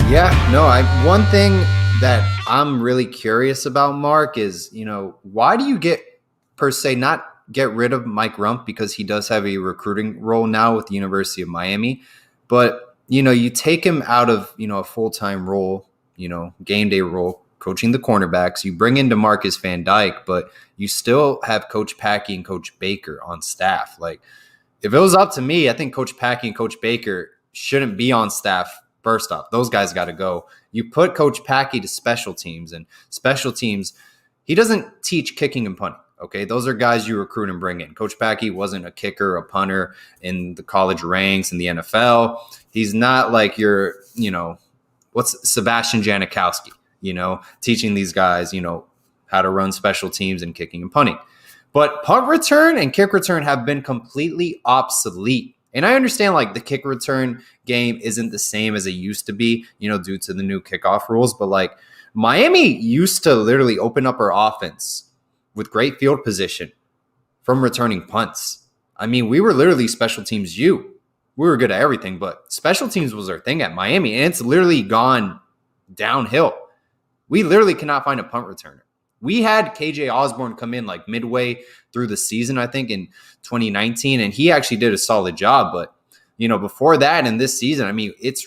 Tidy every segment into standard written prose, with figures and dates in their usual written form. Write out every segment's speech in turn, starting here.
Yeah, no, one thing that I'm really curious about, Mark, is, why do you per se, not get rid of Mike Rumph because he does have a recruiting role now with the University of Miami, but, you take him out of, a full-time role, game day role, coaching the cornerbacks. You bring in DeMarcus Van Dyke, but you still have Coach Patke and Coach Baker on staff. Like, if it was up to me, I think Coach Patke and Coach Baker shouldn't be on staff. First off, those guys got to go. You put Coach Patke to special teams, and special teams, he doesn't teach kicking and punting. Okay, those are guys you recruit and bring in. Coach Patke wasn't a kicker, a punter in the college ranks in the NFL. He's not like your, what's Sebastian Janikowski, teaching these guys, how to run special teams and kicking and punting. But punt return and kick return have been completely obsolete. And I understand like the kick return game isn't the same as it used to be, due to the new kickoff rules. But like Miami used to literally open up our offense with great field position from returning punts. I mean, we were literally special teams We were good at everything, but special teams was our thing at Miami. And it's literally gone downhill. We literally cannot find a punt returner. We had KJ Osborne come in like midway through the season, I think in 2019, and he actually did a solid job. But, before that in this season, I mean, it's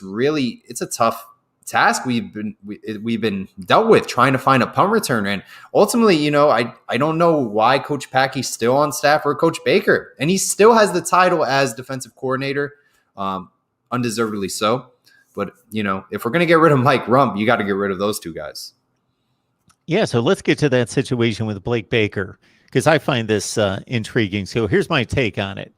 a tough task we've been dealt with trying to find a punt returner. And ultimately, I don't know why Coach Patke's still on staff or Coach Baker. And he still has the title as defensive coordinator, undeservedly so. But, if we're going to get rid of Mike Rumph, you got to get rid of those two guys. Yeah, so let's get to that situation with Blake Baker, because I find this intriguing. So here's my take on it.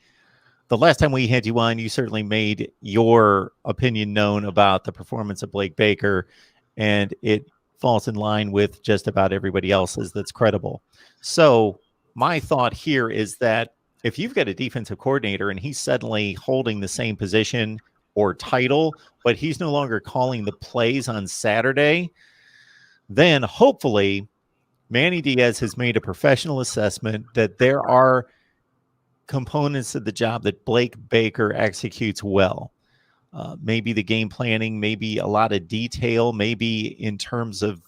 The last time we had you on, you certainly made your opinion known about the performance of Blake Baker, and it falls in line with just about everybody else's that's credible. So my thought here is that if you've got a defensive coordinator and he's suddenly holding the same position or title, but he's no longer calling the plays on Saturday, then hopefully Manny Diaz has made a professional assessment that there are components of the job that Blake Baker executes well. Maybe the game planning, maybe a lot of detail, maybe in terms of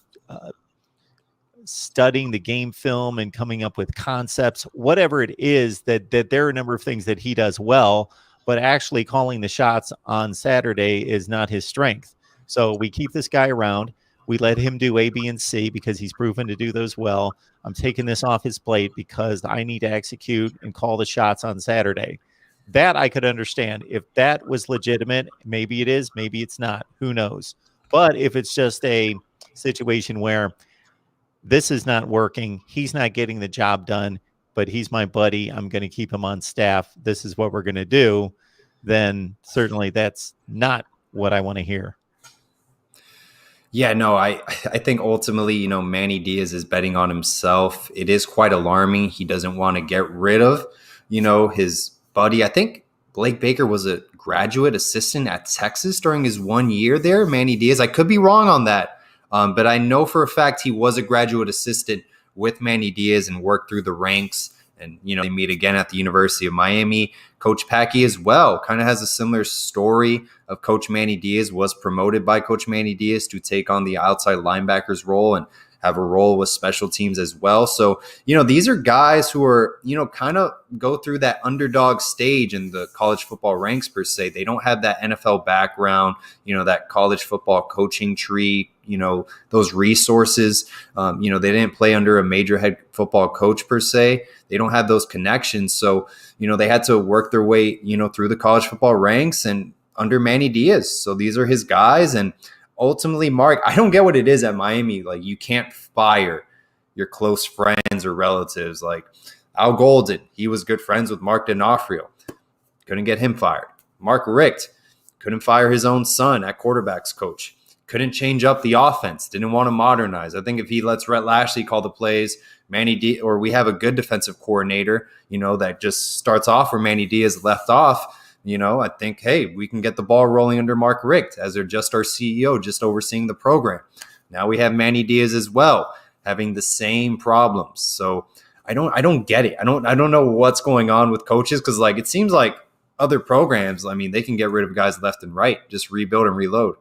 studying the game film and coming up with concepts, whatever it is, that there are a number of things that he does well, but actually calling the shots on Saturday is not his strength. So we keep this guy around. We let him do A, B, and C because he's proven to do those well. I'm taking this off his plate because I need to execute and call the shots on Saturday. That I could understand. If that was legitimate, maybe it is, maybe it's not. Who knows? But if it's just a situation where this is not working, he's not getting the job done, but he's my buddy, I'm going to keep him on staff, this is what we're going to do, then certainly that's not what I want to hear. Yeah, no, I think ultimately, Manny Diaz is betting on himself. It is quite alarming. He doesn't want to get rid of, his buddy. I think Blake Baker was a graduate assistant at Texas during his 1 year there, Manny Diaz. I could be wrong on that, but I know for a fact he was a graduate assistant with Manny Diaz and worked through the ranks. And, they meet again at the University of Miami. Coach Patke as well kind of has a similar story of Coach Manny Diaz, was promoted by Coach Manny Diaz to take on the outside linebackers role and have a role with special teams as well. So, these are guys who are, kind of go through that underdog stage in the college football ranks per se. They don't have that NFL background, that college football coaching tree, those resources. They didn't play under a major head football coach per se. They don't have those connections. So, they had to work their way, through the college football ranks and under Manny Diaz. So these are his guys. And ultimately, Mark, I don't get what it is at Miami. Like, you can't fire your close friends or relatives. Like Al Golden, he was good friends with Mark D'Onofrio. Couldn't get him fired. Mark Richt couldn't fire his own son at quarterbacks coach. Couldn't change up the offense. Didn't want to modernize. I think if he lets Rhett Lashley call the plays, or we have a good defensive coordinator, that just starts off where Manny Diaz left off, I think, hey, we can get the ball rolling under Mark Richt as they're just our CEO, just overseeing the program. Now we have Manny Diaz as well, having the same problems. So I don't get it. I don't know what's going on with coaches, because it seems like other programs, they can get rid of guys left and right, just rebuild and reload.